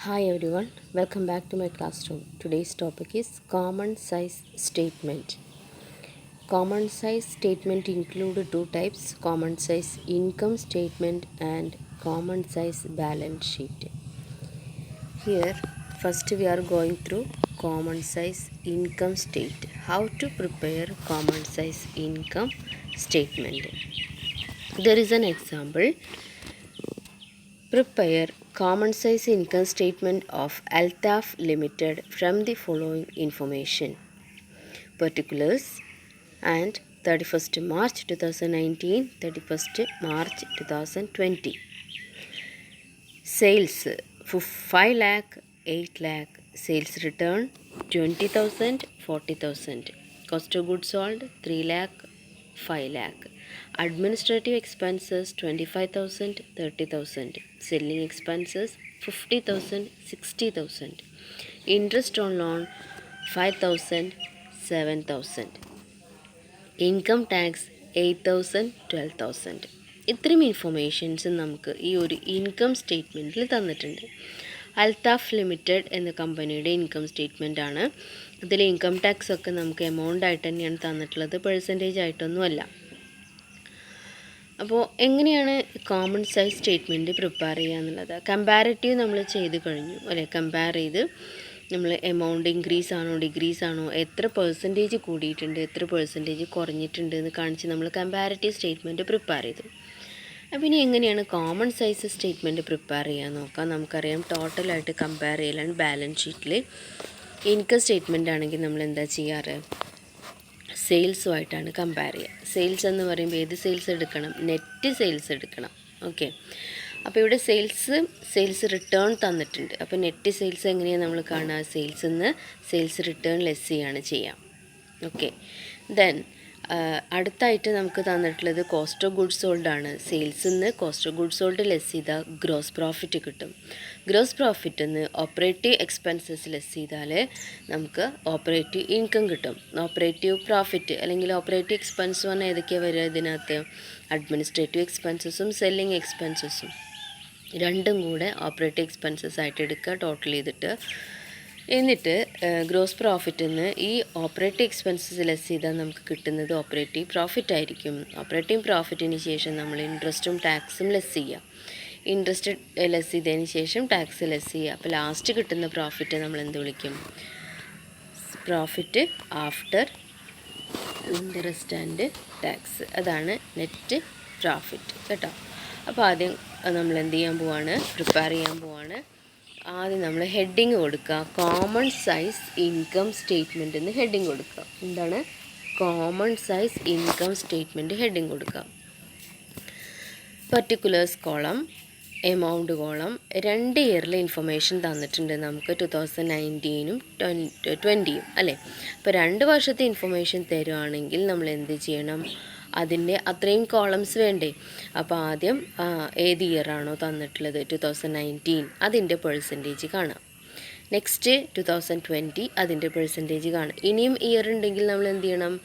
Hi everyone, welcome back to my classroom. Today's topic is common size statement. Common size statement include two types: common size income statement and common size balance sheet. Here first we are going through common size income statement. How to prepare common size income statement. There is an example. Prepare common size income statement of Altaf Limited from the following information: particulars and 31st March 2019, 31st March 2020. Sales 5 lakh, 8 lakh. Sales return 20,000, 40,000. Cost of goods sold 3 lakh, 5 lakh. Administrative expenses 25,000, 30,000. Selling expenses 50,000, 60,000. Interest on loan 5,000, 7,000. Income tax 8,000, 12,000. ഇത്രയും informations നമുക്ക് ഈ ഒരു income സ്റ്റേറ്റ്മെൻറ്റിൽ തന്നിട്ടുണ്ട്. Althaf limited എന്ന കമ്പനിയുടെ income statement ആണ്. ഇതിൽ income tax ഒക്കെ നമുക്ക് എമൗണ്ട് ആയിട്ട് തന്നെയാണ് തന്നിട്ടുള്ളത്, പെർസെൻറ്റേജ് ആയിട്ടൊന്നുമല്ല. അപ്പോൾ എങ്ങനെയാണ് കോമൺ സൈസ് സ്റ്റേറ്റ്മെൻറ്റ് പ്രിപ്പയർ ചെയ്യുക എന്നുള്ളത്? കമ്പാരിറ്റീവ് നമ്മൾ ചെയ്ത് കഴിഞ്ഞു അല്ലേ? കമ്പയർ ചെയ്ത് നമ്മൾ എമൗണ്ട് ഇൻക്രീസ് ആണോ ഡിക്രീസ് ആണോ, എത്ര പെർസെൻറ്റേജ് കൂടിയിട്ടുണ്ട് എത്ര പെർസെൻറ്റേജ് കുറഞ്ഞിട്ടുണ്ട് എന്ന് കാണിച്ച് നമ്മൾ കമ്പാരിറ്റീവ് സ്റ്റേറ്റ്മെൻറ്റ് പ്രിപ്പയർ ചെയ്തു. അപ്പോൾ ഇനി എങ്ങനെയാണ് കോമൺ സൈസ് സ്റ്റേറ്റ്മെൻറ്റ് പ്രിപ്പയർ ചെയ്യാൻ നോക്കാം. നമുക്കറിയാം ടോട്ടലായിട്ട് കമ്പയർ ചെയ്യലാണ്. ബാലൻസ് ഷീറ്റിൽ ഇൻകം സ്റ്റേറ്റ്മെൻറ്റ് ആണെങ്കിൽ നമ്മൾ എന്താ ചെയ്യാറ്? സെയിൽസുമായിട്ടാണ് കമ്പയർ ചെയ്യുക. സെയിൽസ് എന്ന് പറയുമ്പോൾ ഏത് സെയിൽസ് എടുക്കണം? നെറ്റ് സെയിൽസ് എടുക്കണം. ഓക്കെ, അപ്പോൾ ഇവിടെ സെയിൽസ് റിട്ടേൺ തന്നിട്ടുണ്ട്. അപ്പോൾ നെറ്റ് സെയിൽസ് എങ്ങനെയാണ് നമ്മൾ കാണുക? സെയിൽസിൽ നിന്ന് സെയിൽസ് റിട്ടേൺ ലെസ് ചെയ്യാണ് ചെയ്യാം. ഓക്കെ, ദെൻ അടുത്തായിട്ട് നമുക്ക് തന്നിട്ടുള്ളത് കോസ്റ്റ് ഓഫ് ഗുഡ്സ് സോൾഡ് ആണ്. സെയിൽസിൽ നിന്ന് cost of goods sold less ചെയ്താൽ ഗ്രോസ് പ്രോഫിറ്റ് കിട്ടും. ഗ്രോസ് പ്രോഫിറ്റിൽ നിന്ന് ഓപ്പറേറ്റീവ് എക്സ്പെൻസസ് ലെസ് ചെയ്താൽ നമുക്ക് ഓപ്പറേറ്റീവ് ഇൻകം കിട്ടും. ഓപ്പറേറ്റീവ് പ്രോഫിറ്റ് അല്ലെങ്കിൽ ഓപ്പറേറ്റീവ് എക്സ്പെൻസ് പറഞ്ഞാൽ ഏതൊക്കെയാണ് വരിക ഇതിനകത്ത്? അഡ്മിനിസ്ട്രേറ്റീവ് എക്സ്പെൻസസും സെല്ലിംഗ് എക്സ്പെൻസസും രണ്ടും കൂടെ ഓപ്പറേറ്റീവ് എക്സ്പെൻസസ് ആയിട്ട് എടുക്കുക ടോട്ടൽ ചെയ്തിട്ട്. എന്നിട്ട് ഗ്രോസ് പ്രോഫിറ്റിൽ നിന്ന് ഈ ഓപ്പറേറ്റീവ് എക്സ്പെൻസസ് ലെസ് ചെയ്താൽ നമുക്ക് കിട്ടുന്നത് ഓപ്പറേറ്റീവ് പ്രോഫിറ്റ് ആയിരിക്കും. ഓപ്പറേറ്റീവ് പ്രോഫിറ്റിന് ശേഷം നമ്മൾ ഇൻട്രസ്റ്റും ടാക്സും ലെസ് ചെയ്യുക. ഇൻട്രസ്റ്റ് ലെസ് ചെയ്തതിന് ശേഷം ടാക്സ് ലെസ് ചെയ്യുക. അപ്പോൾ ലാസ്റ്റ് കിട്ടുന്ന പ്രോഫിറ്റ് നമ്മൾ എന്ത് വിളിക്കും? Profit after interest and tax. അതാണ് നെറ്റ് പ്രോഫിറ്റ് കേട്ടോ. അപ്പോൾ ആദ്യം നമ്മൾ എന്ത് ചെയ്യാൻ പോവാണ്? പ്രിപ്പയർ ചെയ്യാൻ പോവാണ്. ആദ്യം നമ്മൾ ഹെഡിങ് കൊടുക്കുക. കോമൺ സൈസ് ഇൻകം സ്റ്റേറ്റ്മെൻറ്റ് എന്ന് ഹെഡിങ് കൊടുക്കുക. എന്താണ്? Common size income statement heading കൊടുക്കുക. Particulars column, amount column. 2 ഇയറിലെ ഇൻഫർമേഷൻ തന്നിട്ടുണ്ട് നമുക്ക്, 2019ഉം 2020യും അല്ലേ? അപ്പോൾ 2 വർഷത്തെ ഇൻഫർമേഷൻ തരുവാണെങ്കിൽ നമ്മൾ എന്ത് ചെയ്യണം? അതിൻ്റെ അത്രയും കോളംസ് വേണ്ടേ? അപ്പോൾ ആദ്യം ഏത് ഇയറാണോ തന്നിട്ടുള്ളത് 2019 അതിൻ്റെ പെർസെൻറ്റേജ് കാണാം. നെക്സ്റ്റ് 2020 അതിൻ്റെ പെർസെൻറ്റേജ് കാണാം. ഇനിയും ഇയർ ഉണ്ടെങ്കിൽ നമ്മൾ എന്ത് ചെയ്യണം?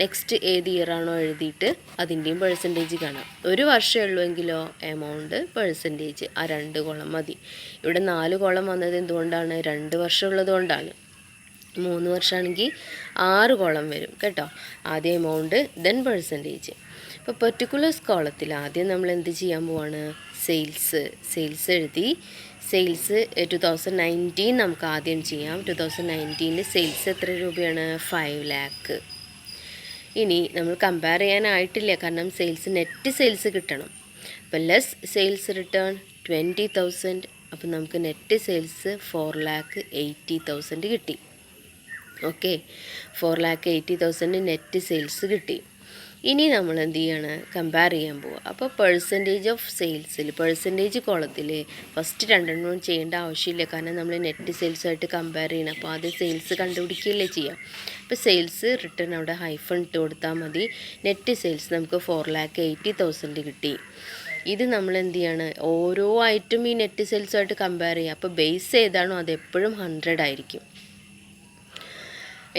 നെക്സ്റ്റ് ഏത് ഇയറാണോ എഴുതിയിട്ട് അതിൻ്റെയും പെർസെൻറ്റേജ് കാണാം. 1 വർഷമേ ഉള്ളുവെങ്കിലോ എമൗണ്ട് പെർസെൻറ്റേജ് ആ 2 കോളം മതി. ഇവിടെ 4 കോളം വന്നത് എന്തുകൊണ്ടാണ്? 2 വർഷം ഉള്ളത് കൊണ്ടാണ്. 3 വർഷമാണെങ്കിൽ 6 കോളം വരും കേട്ടോ. ആദ്യം എമൗണ്ട് ദെൻ പെർസെൻറ്റേജ്. ഇപ്പോൾ പെർട്ടിക്കുലേഴ്സ് കോളത്തിൽ ആദ്യം നമ്മൾ എന്ത് ചെയ്യാൻ പോവാണ്? സെയിൽസ് എഴുതി. സെയിൽസ് 2019 നമുക്ക് ആദ്യം ചെയ്യാം. 2019 സെയിൽസ് എത്ര രൂപയാണ്? 5 lakh. ഇനി നമ്മൾ കമ്പയർ ചെയ്യാനായിട്ടില്ല, കാരണം നെറ്റ് സെയിൽസ് കിട്ടണം. അപ്പോൾ ലെസ് സെയിൽസ് റിട്ടേൺ 20,000. അപ്പോൾ നമുക്ക് നെറ്റ് സെയിൽസ് 4,80,000 കിട്ടി. ഓക്കെ, 4,80,000 നെറ്റ് സെയിൽസ് കിട്ടി. ഇനി നമ്മൾ എന്ത് ചെയ്യാണ്? കമ്പയർ ചെയ്യാൻ പോവുക. അപ്പോൾ പെർസെൻറ്റേജ് ഓഫ് സെയിൽസിൽ പെർസെൻറ്റേജ് കോളത്തിൽ ഫസ്റ്റ് 2 ചെയ്യേണ്ട ആവശ്യമില്ല, കാരണം നമ്മൾ നെറ്റ് സെയിൽസുമായിട്ട് കമ്പയർ ചെയ്യണം. അപ്പോൾ ആദ്യം സെയിൽസ് കണ്ടുപിടിക്കുകയല്ലേ ചെയ്യാം. അപ്പോൾ സെയിൽസ് റിട്ടേൺ അവിടെ ഹൈഫൺ ഇട്ട് കൊടുത്താൽ മതി. നെറ്റ് സെയിൽസ് നമുക്ക് 4,80,000 കിട്ടി. ഇത് നമ്മൾ എന്ത് ചെയ്യാണ്? ഓരോ ഐറ്റം ഈ നെറ്റ് സെയിൽസുമായിട്ട് കമ്പയർ ചെയ്യുക. അപ്പോൾ ബേസ് ഏതാണോ അത് എപ്പോഴും 100 ആയിരിക്കും.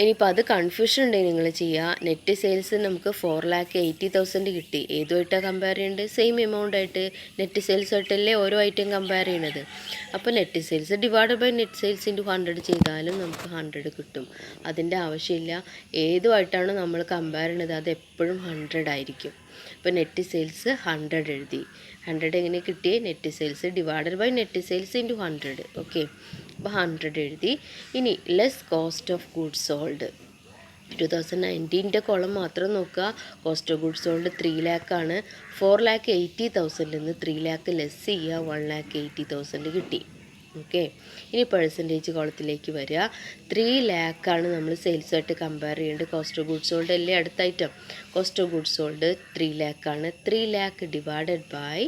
ഇനിയിപ്പോൾ അത് കൺഫ്യൂഷൻ ഉണ്ടെങ്കിൽ നിങ്ങൾ ചെയ്യുക. നെറ്റ് സെയിൽസ് നമുക്ക് 4,80,000 കിട്ടി. ഏതുമായിട്ടാണ് കമ്പയർ ചെയ്യേണ്ടത്? സെയിം എമൗണ്ട് ആയിട്ട് നെറ്റ് സെയിൽസ് ആയിട്ടല്ലേ ഓരോ ഐറ്റം കമ്പയർ ചെയ്യണത്. അപ്പോൾ net sales divide by net sales into 100 ചെയ്താലും നമുക്ക് 100 കിട്ടും. അതിൻ്റെ ആവശ്യമില്ല. ഏതുമായിട്ടാണ് നമ്മൾ കമ്പയർ ചെയ്യണത് അത് എപ്പോഴും 100 ആയിരിക്കും. ഇപ്പോൾ നെറ്റ് സെയിൽസ് 100 എഴുതി. 100 എങ്ങനെ കിട്ടിയേ? Net sales divided by net sales into 100. Okay, അപ്പോൾ 100 എഴുതി. ഇനി less cost of goods sold. 2019 column മാത്രം നോക്കുക. കോസ്റ്റ് ഓഫ് ഗുഡ്സ് സോൾഡ് 3 ലാക്കാണ്. 4,80,000 നിന്ന് 3 ലാക്ക് ലെസ് ചെയ്യുക, 1,80,000 കിട്ടി. ഓക്കെ, ഇനി പെർസെൻറ്റേജ് കോളത്തിലേക്ക് വരിക. 3 ലാക്കാണ് നമ്മൾ സെയിൽസുമായിട്ട് കമ്പയർ ചെയ്യേണ്ടത്. കോസ്റ്റ് ഓഫ് ഗുഡ്സ് സോൾഡ് അല്ലേ അടുത്ത item. Cost of goods sold 3 ലാക്കാണ്. 3 ലാക്ക് ഡിവൈഡഡ് ബൈ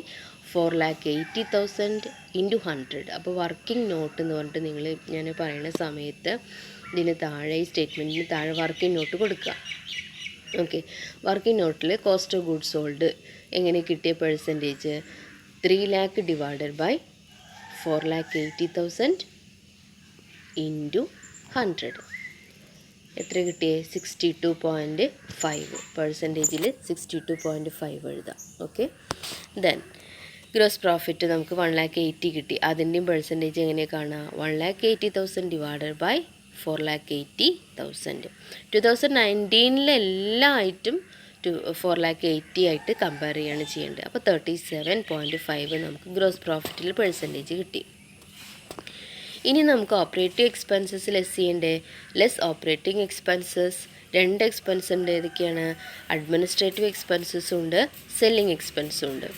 4,80,000 ഇൻറ്റു 100. അപ്പോൾ വർക്കിംഗ് നോട്ട് എന്ന് പറഞ്ഞിട്ട് ഞാൻ പറയുന്ന സമയത്ത് ഇതിന് താഴെ ഈ സ്റ്റേറ്റ്മെൻറ്റിന് താഴെ വർക്കിംഗ് നോട്ട് കൊടുക്കുക. ഓക്കെ, വർക്കിംഗ് നോട്ടിൽ കോസ്റ്റ് ഓഫ് ഗുഡ്സ് സോൾഡ് എങ്ങനെ കിട്ടിയ percentage? 3 lakh divided by 4,80,000 into 100. എത്ര കിട്ടിയേ? 62.5. പെർസെൻറ്റേജിൽ 62.5 എഴുതാം. ഓക്കെ, ദെൻ ഗ്രോസ് പ്രോഫിറ്റ് നമുക്ക് 1,80,000 കിട്ടി. അതിൻ്റെയും പെർസെൻറ്റേജ് എങ്ങനെയാണ് കാണുക? 1,80,000 ഡിവൈഡഡ് ബൈ 4,80,000. 2019 എല്ലാ ഐറ്റം 4,80,000 ആയിട്ട് കമ്പയർ ചെയ്യാണ് ചെയ്യേണ്ടത്. അപ്പോൾ 37.5 നമുക്ക് ഗ്രോസ് പ്രോഫിറ്റിൽ പെർസെൻറ്റേജ് കിട്ടി. ഇനി നമുക്ക് ഓപ്പറേറ്റീവ് എക്സ്പെൻസസ് ലെസ് ചെയ്യണ്ടേ? Less operating expenses. 2 എക്സ്പെൻസ് ഉണ്ട്. ഏതൊക്കെയാണ്? അഡ്മിനിസ്ട്രേറ്റീവ് എക്സ്പെൻസസും ഉണ്ട്, സെല്ലിംഗ് എക്സ്പെൻസും ഉണ്ട്.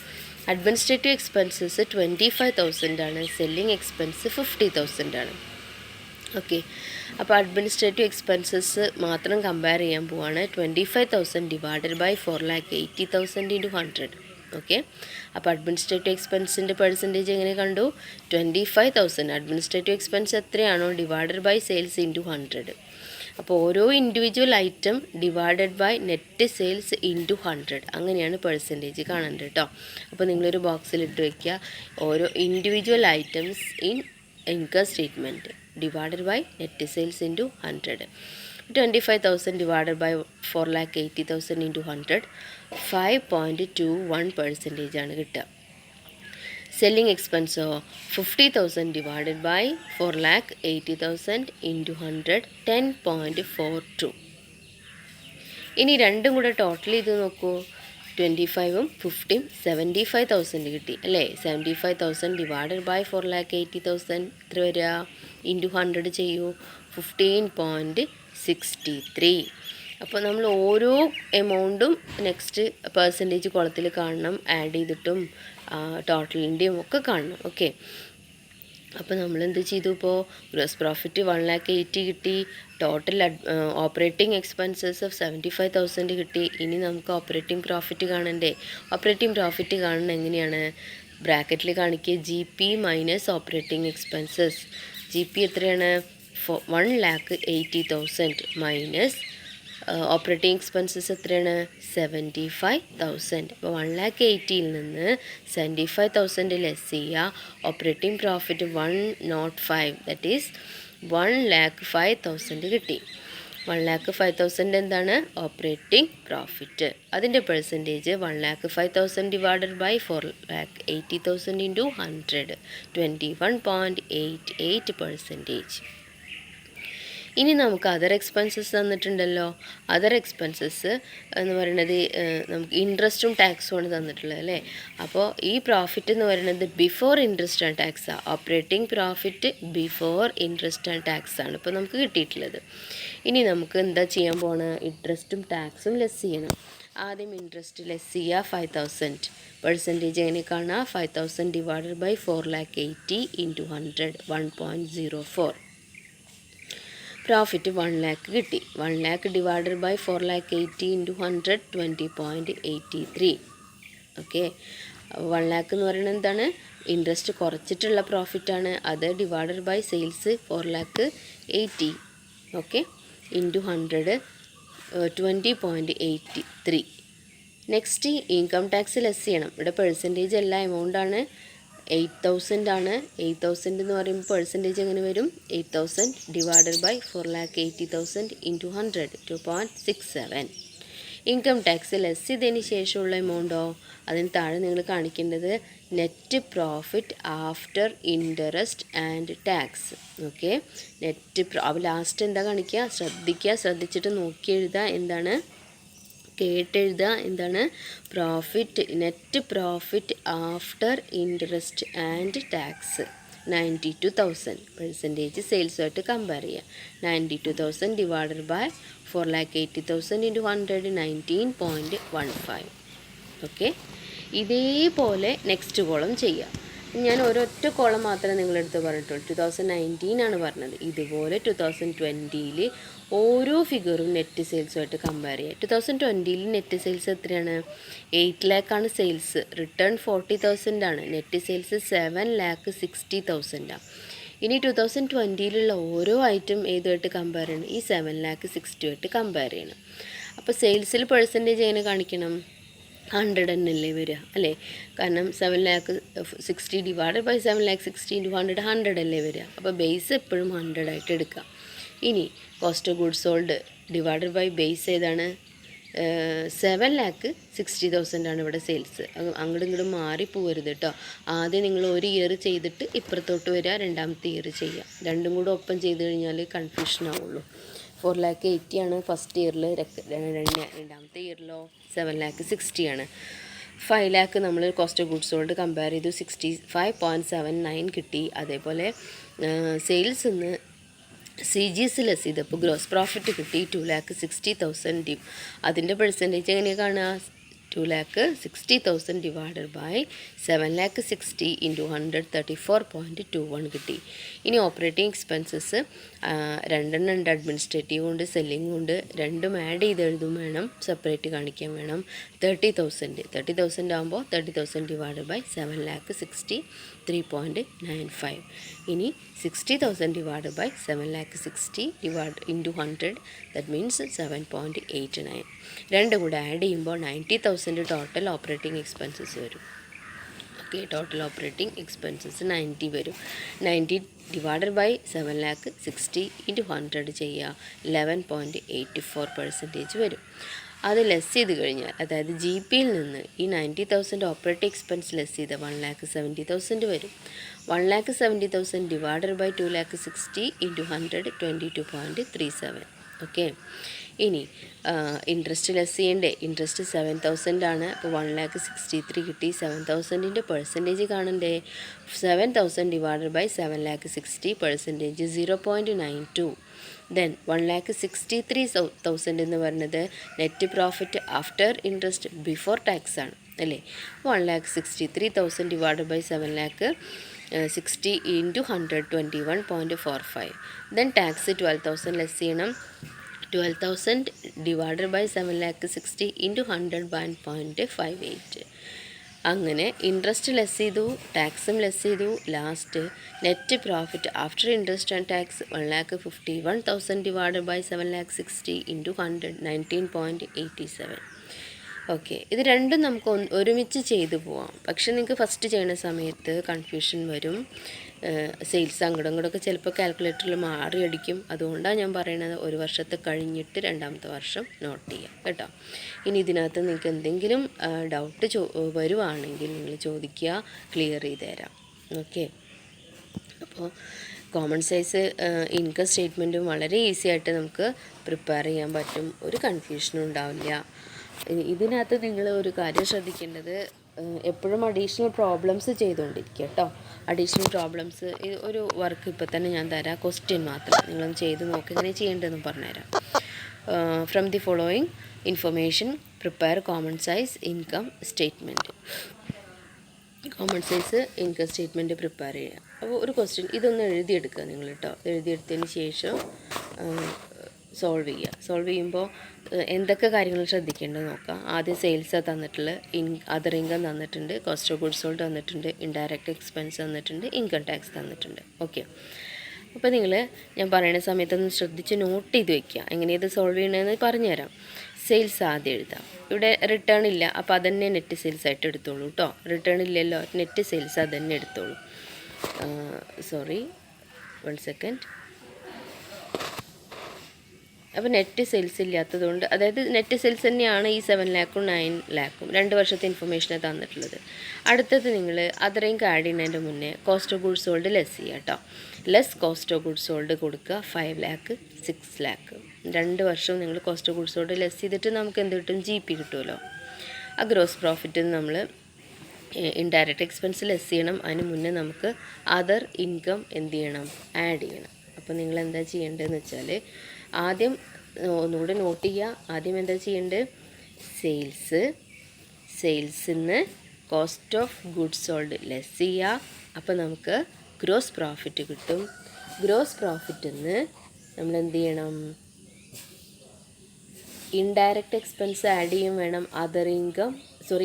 അഡ്മിനിസ്ട്രേറ്റീവ് എക്സ്പെൻസസ് 25,000 ആണ്. സെല്ലിംഗ് എക്സ്പെൻസ് 50,000 ആണ്. ഓക്കെ, അപ്പോൾ അഡ്മിനിസ്ട്രേറ്റീവ് എക്സ്പെൻസസ് മാത്രം കമ്പയർ ചെയ്യാൻ പോവാണ്. 25,000 ഡിവൈഡഡ് ബൈ 4,80,000 ഇൻറ്റു 100. ഓക്കെ, അപ്പോൾ അഡ്മിനിസ്ട്രേറ്റീവ് എക്സ്പെൻസിൻ്റെ പെർസെൻറ്റേജ് എങ്ങനെ കണ്ടു? 25,000 അഡ്മിനിസ്ട്രേറ്റീവ് എക്സ്പെൻസ് എത്രയാണോ ഡിവൈഡഡ് ബൈ സെയിൽസ് ഇൻറ്റു 100. അപ്പോൾ ഓരോ individual item divided by net sales into 100. അങ്ങനെയാണ് പെർസെൻറ്റേജ് കാണേണ്ടത് കേട്ടോ. അപ്പോൾ നിങ്ങളൊരു ബോക്സിലിട്ട് വയ്ക്കുക, ഓരോ individual items in income statement divided by net sales into 100. 25,000 divided by 4,80,000 into 100, 5.21% ആണ് കിട്ടുക. സെല്ലിംഗ് എക്സ്പെൻസോ 50,000 ഡിവൈഡഡ് ബൈ 4,80,000 ഇൻറ്റു 100, 10.42. ഇനി രണ്ടും കൂടെ ടോട്ടൽ ചെയ്ത് നോക്കൂ. 25ഉം 50ഉം 75,000 കിട്ടി അല്ലേ? 75,000 ഡിവൈഡഡ് ബൈ 4,80,000 എത്ര വരിക? ഇൻറ്റു 100 ചെയ്യൂ, 15.63. അപ്പോൾ നമ്മൾ ഓരോ എമൗണ്ടും നെക്സ്റ്റ് പെർസെൻറ്റേജ് കോളത്തിൽ കാണണം, ആഡ് ചെയ്തിട്ടും ടോട്ടലിൻ്റെയും ഒക്കെ കാണണം. ഓക്കെ, അപ്പോൾ നമ്മൾ എന്ത് ചെയ്തു? ഇപ്പോൾ ഗ്രോസ് പ്രോഫിറ്റ് 1,80,000 കിട്ടി. ടോട്ടൽ ഓപ്പറേറ്റിംഗ് എക്സ്പെൻസസ് ഓഫ് 75,000 കിട്ടി. ഇനി നമുക്ക് ഓപ്പറേറ്റിംഗ് പ്രോഫിറ്റ് കാണണ്ടേ? ഓപ്പറേറ്റിംഗ് പ്രോഫിറ്റ് കാണുന്നത് എങ്ങനെയാണ്? ബ്രാക്കറ്റിൽ കാണിക്കുക, GP minus operating expenses. GP എത്രയാണ്? 1,80,000 മൈനസ് ഓപ്പറേറ്റിംഗ് എക്സ്പെൻസസ് എത്രയാണ്? 75,000. അപ്പോൾ 1,80,000 നിന്ന് 75,000 ലെസ് ചെയ്യുക. ഓപ്പറേറ്റിംഗ് പ്രോഫിറ്റ് 105, ദാറ്റ് ഈസ് 1,05,000 കിട്ടി. 1,05,000 എന്താണ്? Operating profit. അതിൻ്റെ പെർസെൻറ്റേജ് 1,05,000 ഡിവൈഡഡ് ബൈ 4,80,000 ഇൻറ്റു 100, 21.88%. ഇനി നമുക്ക് അതർ എക്സ്പെൻസസ് തന്നിട്ടുണ്ടല്ലോ. അതർ എക്സ്പെൻസസ് എന്ന് പറയുന്നത് നമുക്ക് ഇൻട്രസ്റ്റും ടാക്സുമാണ് തന്നിട്ടുള്ളത് അല്ലേ? അപ്പോൾ ഈ പ്രോഫിറ്റ് എന്ന് പറയുന്നത് ബിഫോർ ഇൻട്രസ്റ്റ് ആൻഡ് ടാക്സാണ്. Operating profit before interest and ടാക്സാണ് ഇപ്പോൾ നമുക്ക് കിട്ടിയിട്ടുള്ളത്. ഇനി നമുക്ക് എന്താ ചെയ്യാൻ പോകണം? ഇൻട്രസ്റ്റും ടാക്സും ലെസ് ചെയ്യണം. ആദ്യം ഇൻട്രസ്റ്റ് ലെസ് ചെയ്യുക, 5,000. പെർസെൻറ്റേജ് എങ്ങനെ കാണുക? 5,000 ഡിവൈഡഡ് ബൈ 4,80,000 ഇൻറ്റു 100, 1.04. പ്രോഫിറ്റ് 1,00,000 കിട്ടി. 1,00,000 ഡിവൈഡഡ് ബൈ 4,80,000 ഇൻറ്റു 100, 20.83. ഓക്കെ, 1,00,000 എന്ന് പറയുന്നത് എന്താണ്? ഇൻട്രസ്റ്റ് കുറച്ചിട്ടുള്ള പ്രോഫിറ്റാണ്. അത് divided by sales 4,80,000. Okay, into 100, 20.83. Next income tax less ചെയ്യണം. ഇവിടെ പെർസെൻറ്റേജ് എല്ലാ എമൗണ്ടാണ് 8,000 ആണ്. 8,000 എന്ന് പറയുമ്പോൾ പെർസെൻറ്റേജ് എങ്ങനെ വരും? 8,000 divided by 4,80,000 into 100 2.67. Income tax less ചെയ്തതിന് ശേഷമുള്ള എമൗണ്ടോ അതിന് താഴെ നിങ്ങൾ കാണിക്കേണ്ടത് net profit after interest and tax. Okay, last എന്താ കാണിക്കുക? ശ്രദ്ധിച്ചിട്ട് നോക്കി എഴുതുക. എന്താണ് കേട്ടെഴുതുക? എന്താണ് profit? Net profit after interest and tax 92,000 percentage സെയിൽസുമായിട്ട് കമ്പയർ ചെയ്യുക. 92,000 ഡിവൈഡഡ് ബൈ 4,80,000 ഇൻറ്റു 100 19.15. ഓക്കെ, ഇതേപോലെ നെക്സ്റ്റ് കോളം ചെയ്യുക. ഞാൻ ഒരൊറ്റ കോളം മാത്രമേ നിങ്ങളെടുത്ത് പറഞ്ഞിട്ടുള്ളൂ. 2019 ആണ് പറഞ്ഞത്. ഇതുപോലെ 2020 ഓരോ ഫിഗറും നെറ്റ് സെയിൽസുമായിട്ട് കമ്പയർ ചെയ്യുക. 2020 നെറ്റ് സെയിൽസ് എത്രയാണ്? 8 ലാക്കാണ് സെയിൽസ്. റിട്ടേൺ 40,000 ആണ്. നെറ്റ് സെയിൽസ് 7,60,000 ആണ്. ഇനി 2020 ഓരോ ഐറ്റം ഏതുമായിട്ട് കമ്പയർ ചെയ്യണം? ഈ 7,60,000 കമ്പയർ ചെയ്യണം. അപ്പോൾ സെയിൽസിൽ പെർസെൻറ്റേജ് എങ്ങനെ കാണിക്കണം? 100 തന്നെയല്ലേ വരിക, അല്ലേ? കാരണം 7,60,000 ഡിവൈഡഡ് ബൈ 7,60,000 ഇൻറ്റു 100 അല്ലേ വരിക. അപ്പോൾ ബേസ് എപ്പോഴും 100 ആയിട്ട് എടുക്കാം. ഇനി cost of goods sold divided by base ഏതാണ്? 7,60,000 ആണ് ഇവിടെ സെയിൽസ്. അങ്ങോട്ടും ഇങ്ങോട്ടും മാറിപ്പോകരുത് കേട്ടോ. ആദ്യം നിങ്ങൾ ഒരു ഇയർ ചെയ്തിട്ട് ഇപ്പുറത്തോട്ട് വരിക, രണ്ടാമത്തെ ഇയർ ചെയ്യുക. രണ്ടും കൂടെ ഒപ്പം ചെയ്ത് കഴിഞ്ഞാൽ കൺഫ്യൂഷൻ ആവുള്ളൂ. 4,80,000 ആണ് ഫസ്റ്റ് ഇയറിൽ, രണ്ടാമത്തെ ഇയറിലോ 7,60,000 ആണ്. 5 lakh നമ്മൾ cost of goods sold compare ചെയ്തു, 65.79 കിട്ടി. അതേപോലെ സെയിൽസ് നിന്ന് CGS ലെസ് ചെയ്തപ്പോൾ ഗ്രോസ് പ്രോഫിറ്റ് കിട്ടി 2,60,000. അതിൻ്റെ പെർസെൻറ്റേജ് എങ്ങനെയാണ് കാണുക? 2,60,000 ഡിവൈഡഡ് ബൈ 7,60,000 ഇൻറ്റു 100 34.21 കിട്ടി. ഇനി ഓപ്പറേറ്റിംഗ് എക്സ്പെൻസസ് രണ്ടെണ്ണം ഉണ്ട്. അഡ്മിനിസ്ട്രേറ്റീവ് ഉണ്ട്, സെല്ലിംഗ് ഉണ്ട്. രണ്ടും ആഡ് ചെയ്ത് എഴുതും വേണം, സെപ്പറേറ്റ് കാണിക്കാൻ വേണം. 30,000 ആകുമ്പോൾ 30,000 ഡിവൈഡഡ് ബൈ 7,60,000 3.95. ഇനി 60,000 divided by 7,60,000 into 100 that means 7.89. രണ്ടും കൂടെ ആഡ് ചെയ്യുമ്പോൾ 90,000 ടോട്ടൽ ഓപ്പറേറ്റിംഗ് എക്സ്പെൻസസ് വരും. ഓക്കെ, ടോട്ടൽ ഓപ്പറേറ്റിംഗ് എക്സ്പെൻസസ് 90 വരും. 90 ഡിവൈഡഡ് ബൈ 7,60,000 ഇൻറ്റു 100 ചെയ്യുക, 11.84% വരും. അത് ലെസ് ചെയ്ത് കഴിഞ്ഞാൽ, അതായത് GPയിൽ നിന്ന് ഈ 90,000 ഓപ്പറേറ്റിംഗ് എക്സ്പെൻസ് ലെസ് ചെയ്ത് 1,70,000 വരും. 1,70,000 ഡിവൈഡഡ് ബൈ 2,60,000 ഇൻറ്റു 100 22.37. ഓക്കെ, ഇനി ഇൻട്രസ്റ്റ് ലെസ് ചെയ്യണ്ടേ? ഇൻട്രസ്റ്റ് 7,000 ആണ്. അപ്പോൾ 1,63,000 കിട്ടി. 7,000ൻ്റെ പെർസെൻറ്റേജ് കാണണ്ടേ? 7,000 ഡിവൈഡഡ് ബൈ 7,60,000 പെർസെൻറ്റേജ് 0.92. ദെൻ 1,63,000 എന്ന് പറയുന്നത് net profit after interest before tax ആണ്, അല്ലേ? 1,63,000 divided by 7,60,000 into 100 21.45. Then tax 12,000 less ചെയ്യണം. 12,000 ഡിവൈഡഡ് ബൈ 7,60,000 ഇൻറ്റു 100 1.58. അങ്ങനെ ഇൻട്രസ്റ്റ് ലെസ് ചെയ്തു, ടാക്സും ലെസ് ചെയ്തു. Last net profit after interest and tax 1,51,000 divided by 7,60,000 into 100 19.87. Okay, ഇത് രണ്ടും നമുക്ക് ഒരുമിച്ച് ചെയ്തു പോവാം. പക്ഷെ നിങ്ങൾക്ക് ഫസ്റ്റ് ചെയ്യുന്ന സമയത്ത് കൺഫ്യൂഷൻ വരും. സെയിൽസ് അങ്ങോട്ടും ഇങ്ങോട്ടൊക്കെ ചിലപ്പോൾ കാൽക്കുലേറ്ററിൽ മാറി അടിക്കും. അതുകൊണ്ടാണ് ഞാൻ പറയണത് ഒരു വർഷത്തെ കഴിഞ്ഞിട്ട് രണ്ടാമത്തെ വർഷം നോട്ട് ചെയ്യാം കേട്ടോ. ഇനി ഇതിനകത്ത് നിങ്ങൾക്ക് എന്തെങ്കിലും ഡൗട്ട് വരുവാണെങ്കിൽ നിങ്ങൾ ചോദിക്കുക, ക്ലിയർ ചെയ്ത് തരാം. ഓക്കെ, അപ്പോൾ കോമൺ സൈസ് ഇൻകം സ്റ്റേറ്റ്മെൻറ്റും വളരെ ഈസി ആയിട്ട് നമുക്ക് പ്രിപ്പയർ ചെയ്യാൻ പറ്റും. ഒരു കൺഫ്യൂഷനും ഉണ്ടാവില്ല. ഇതിനകത്ത് നിങ്ങൾ ഒരു കാര്യം ശ്രദ്ധിക്കേണ്ടത്, എപ്പോഴും അഡീഷണൽ പ്രോബ്ലംസ് ചെയ്തുകൊണ്ടിരിക്കുക കേട്ടോ. അഡീഷണൽ പ്രോബ്ലംസ് ഒരു വർക്ക് ഇപ്പോൾ തന്നെ ഞാൻ തരാം, ക്വസ്റ്റ്യൻ മാത്രം നിങ്ങളൊന്ന് ചെയ്ത് നോക്കി എങ്ങനെ ചെയ്യേണ്ടതെന്ന് പറഞ്ഞുതരാം. From the following information prepare common size income statement. Common size income statement prepare ചെയ്യുക. അപ്പോൾ ഒരു ക്വസ്റ്റ്യൻ ഇതൊന്ന് എഴുതിയെടുക്കുക നിങ്ങൾ കേട്ടോ. എഴുതിയെടുത്തതിന് ശേഷം സോൾവ് ചെയ്യുക. സോൾവ് ചെയ്യുമ്പോൾ എന്തൊക്കെ കാര്യങ്ങൾ ശ്രദ്ധിക്കേണ്ടത് നോക്കാം. ആദ്യം സെയിൽസ് തന്നിട്ടുള്ളത്, അതർ ഇൻകം തന്നിട്ടുണ്ട്, കോസ്റ്റ് ഓഫ് ഗുഡ്സ് സോൾഡ് തന്നിട്ടുണ്ട്, ഇൻഡയറക്റ്റ് എക്സ്പെൻസ് തന്നിട്ടുണ്ട്, ഇൻകം ടാക്സ് തന്നിട്ടുണ്ട്. ഓക്കെ, അപ്പോൾ നിങ്ങൾ ഞാൻ പറയുന്ന സമയത്തൊന്ന് ശ്രദ്ധിച്ച് നോട്ട് ചെയ്ത് വെക്കുക. എങ്ങനെ ഇത് സോൾവ് ചെയ്യണമെന്ന് പറഞ്ഞുതരാം. സെയിൽസ് ആദ്യം എഴുതാം. ഇവിടെ റിട്ടേൺ ഇല്ല, അപ്പോൾ അതന്നെ നെറ്റ് സെയിൽസ് ആയിട്ട് എടുത്തോളൂ കേട്ടോ. റിട്ടേൺ ഇല്ലല്ലോ, നെറ്റ് സെയിൽസ് അതന്നെ എടുത്തോളൂ. Sorry, 1 second. അപ്പോൾ നെറ്റ് സെയിൽസ് ഇല്ലാത്തതുകൊണ്ട്, അതായത് നെറ്റ് സെയിൽസ് തന്നെയാണ് ഈ 7 ലാഖും 9 ലാഖും 2 വർഷത്തെ ഇൻഫർമേഷനാണ് തന്നിട്ടുള്ളത്. അടുത്തത് നിങ്ങൾ അത്രയും ആഡ് ചെയ്യുന്നതിൻ്റെ മുന്നേ cost of goods sold less ചെയ്യുക കേട്ടോ. Less cost of goods sold കൊടുക്കുക 5 ലാഖ് 6 ലാഖ്. 2 വർഷവും നിങ്ങൾ cost of goods sold less ചെയ്തിട്ട് നമുക്ക് എന്ത് കിട്ടും? GP കിട്ടുമല്ലോ. ആ ഗ്രോസ് പ്രോഫിറ്റ് നമ്മൾ ഇൻഡയറക്റ്റ് എക്സ്പെൻസ് ലെസ് ചെയ്യണം. അതിന് മുന്നേ നമുക്ക് അതർ ഇൻകം എന്ത് ചെയ്യണം? ആഡ് ചെയ്യണം. അപ്പോൾ നിങ്ങൾ എന്താ ചെയ്യേണ്ടതെന്ന് വെച്ചാൽ, ആദ്യം ഒന്നുകൂടെ നോട്ട് ചെയ്യുക. ആദ്യം എന്താ ചെയ്യേണ്ടത്? സെയിൽസിൽ നിന്ന് cost of goods sold less ചെയ്യുക. അപ്പോൾ നമുക്ക് ഗ്രോസ് പ്രോഫിറ്റ് കിട്ടും. ഗ്രോസ് പ്രോഫിറ്റിൽ നിന്ന് നമ്മൾ എന്ത് ചെയ്യണം? ഇൻഡയറക്റ്റ് എക്സ്പെൻസ് ആഡ് ചെയ്യും വേണം,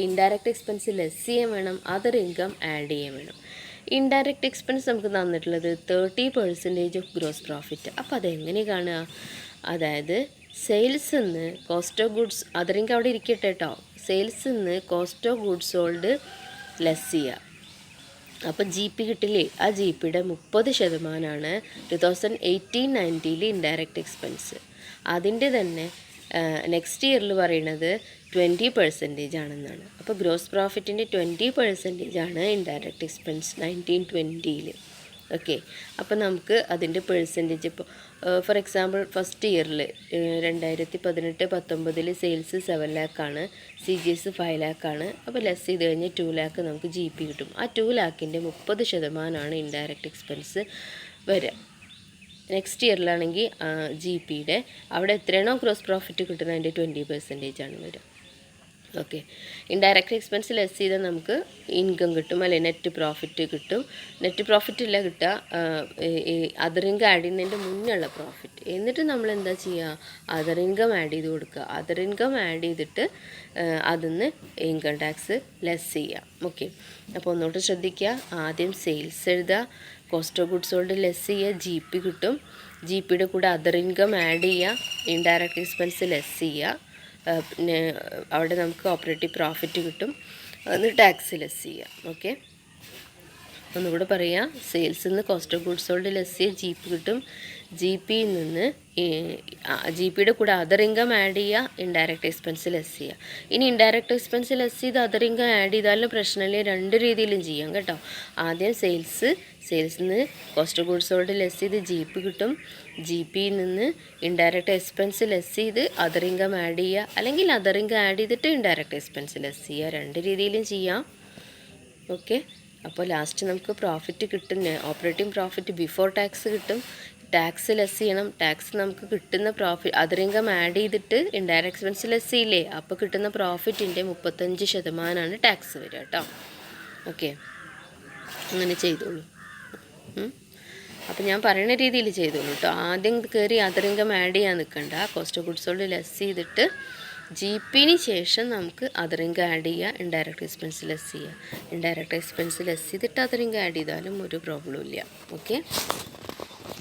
ഇൻഡയറക്റ്റ് എക്സ്പെൻസ് ലെസ് ചെയ്യാൻ വേണം, അതർ ഇൻകം ആഡ് ചെയ്യാൻ വേണം. ഇൻഡയറക്റ്റ് എക്സ്പെൻസ് നമുക്ക് തന്നിട്ടുള്ളത് 30% ഓഫ് ഗ്രോസ് പ്രോഫിറ്റ്. അപ്പോൾ അതെങ്ങനെ കാണുക? അതായത് സെയിൽസിൽ നിന്ന് cost of goods, other income അവിടെ ഇരിക്കട്ടെ കേട്ടോ, സെയിൽസിൽ നിന്ന് cost of goods sold less ചെയ്യുക. അപ്പോൾ GP കിട്ടില്ലേ? ആ GPയുടെ 30% 2018-19 ഇൻഡയറക്റ്റ് എക്സ്പെൻസ്. അതിൻ്റെ തന്നെ നെക്സ്റ്റ് ഇയറിൽ പറയുന്നത് 20% ആണെന്നാണ്. അപ്പോൾ ഗ്രോസ് പ്രോഫിറ്റിൻ്റെ 20% ആണ് ഇൻഡയറക്റ്റ് എക്സ്പെൻസ് 19-20. ഓക്കെ, അപ്പോൾ നമുക്ക് അതിൻ്റെ പെർസെൻറ്റേജ് ഇപ്പോൾ ഫോർ എക്സാമ്പിൾ ഫസ്റ്റ് ഇയറിൽ 2018-19 സെയിൽസ് 7 ലാഖാണ്, CGS 5 ലാഖാണ്. അപ്പോൾ ലെസ് ചെയ്ത് കഴിഞ്ഞാൽ 2 ലാഖ് നമുക്ക് GP കിട്ടും. ആ 2 ലാഖിൻ്റെ 30% ഇൻഡയറക്റ്റ് എക്സ്പെൻസ് വരിക. നെക്സ്റ്റ് ഇയറിലാണെങ്കിൽ GPയുടെ അവിടെ എത്രയാണോ ഗ്രോസ് പ്രോഫിറ്റ് കിട്ടുന്നത് അതിൻ്റെ 20% ആണ് വരിക. ഓക്കെ, ഇൻഡയറക്റ്റ് എക്സ്പെൻസ് ലെസ് ചെയ്താൽ നമുക്ക് ഇൻകം കിട്ടും, അല്ലെ നെറ്റ് പ്രോഫിറ്റ് കിട്ടും. നെറ്റ് പ്രോഫിറ്റ് ഇല്ല കിട്ടുക, അതർ ഇൻകം ആഡ് ചെയ്യുന്നതിൻ്റെ മുന്നുള്ള പ്രോഫിറ്റ്. എന്നിട്ട് നമ്മൾ എന്താ ചെയ്യുക? അതർ ഇൻകം ആഡ് ചെയ്ത് കൊടുക്കുക. അതർ ഇൻകം ആഡ് ചെയ്തിട്ട് അതിൽ നിന്ന് ഇൻകം ടാക്സ് ലെസ് ചെയ്യുക. ഓക്കെ, അപ്പോൾ ഒന്നുകൂട്ട് ശ്രദ്ധിക്കുക. ആദ്യം സെയിൽസ് എഴുതുക, cost of goods sold less ചെയ്യുക, GP കിട്ടും. GPയുടെ കൂടെ അതർ ഇൻകം ആഡ് ചെയ്യുക, ഇൻഡയറക്റ്റ് എക്സ്പെൻസ് ലെസ് ചെയ്യുക, പിന്നെ അവിടെ നമുക്ക് ഓപ്പറേറ്റീവ് പ്രോഫിറ്റ് കിട്ടും, എന്നിട്ട് ടാക്സ് ലെസ് ചെയ്യുക. ഓക്കെ, ഒന്നുകൂടെ പറയാം. സെയിൽസിൽ നിന്ന് cost of goods sold less ചെയ്യുക, GP കിട്ടും. GPയിൽ നിന്ന് GPയുടെ കൂടെ അതർ ഇൻകം ആഡ് ചെയ്യുക, ഇൻഡയറക്റ്റ് എക്സ്പെൻസ് ലെസ് ചെയ്യുക. ഇനി ഇൻഡയറക്റ്റ് എക്സ്പെൻസ് ലെസ് ചെയ്ത് അതർ ഇൻകം ആഡ് ചെയ്താലും പ്രശ്നമില്ല, 2 രീതിയിലും ചെയ്യാം കേട്ടോ. ആദ്യം സെയിൽസിൽ നിന്ന് cost of goods sold less ചെയ്ത് GP കിട്ടും. GPയിൽ നിന്ന് ഇൻഡയറക്റ്റ് എക്സ്പെൻസ് ലെസ് ചെയ്ത് അതർ ഇൻകം ആഡ് ചെയ്യുക, അല്ലെങ്കിൽ അതർ ഇൻകം ആഡ് ചെയ്തിട്ട് ഇൻഡയറക്റ്റ് എക്സ്പെൻസ് ലെസ് ചെയ്യുക. 2 രീതിയിലും ചെയ്യാം. ഓക്കെ, അപ്പോൾ ലാസ്റ്റ് നമുക്ക് പ്രോഫിറ്റ് കിട്ടുന്ന ഓപ്പറേറ്റിംഗ് പ്രോഫിറ്റ് ബിഫോർ ടാക്സ് കിട്ടും. ടാക്സ് ലെസ് ചെയ്യണം. ടാക്സ് നമുക്ക് കിട്ടുന്ന പ്രോഫിറ്റ് അതർ ഇൻകം ആഡ് ചെയ്തിട്ട് ഇൻഡയറക്റ്റ് എക്സ്പെൻസ് ലെസ് ചെയ്യില്ലേ, അപ്പോൾ കിട്ടുന്ന പ്രോഫിറ്റിൻ്റെ 35% ടാക്സ് വരിക കേട്ടോ. ഓക്കെ, അങ്ങനെ ചെയ്തോളൂ. അപ്പോൾ ഞാൻ പറയുന്ന രീതിയിൽ ചെയ്തോളൂ കേട്ടോ. ആദ്യം കയറി അതർ ഇൻകം ആഡ് ചെയ്യാൻ നിൽക്കണ്ട. Cost of goods sold less ചെയ്തിട്ട് GPന് ശേഷം നമുക്ക് അതർ ഇൻകം ആഡ് ചെയ്യുക, ഇൻഡയറക്റ്റ് എക്സ്പെൻസ് ലെസ് ചെയ്യുക. ഇൻഡയറക്റ്റ് എക്സ്പെൻസ് ലെസ് ചെയ്തിട്ട് അതർ ഇൻകം ആഡ് ചെയ്താലും ഒരു പ്രോബ്ലം ഇല്ല. ഓക്കെ.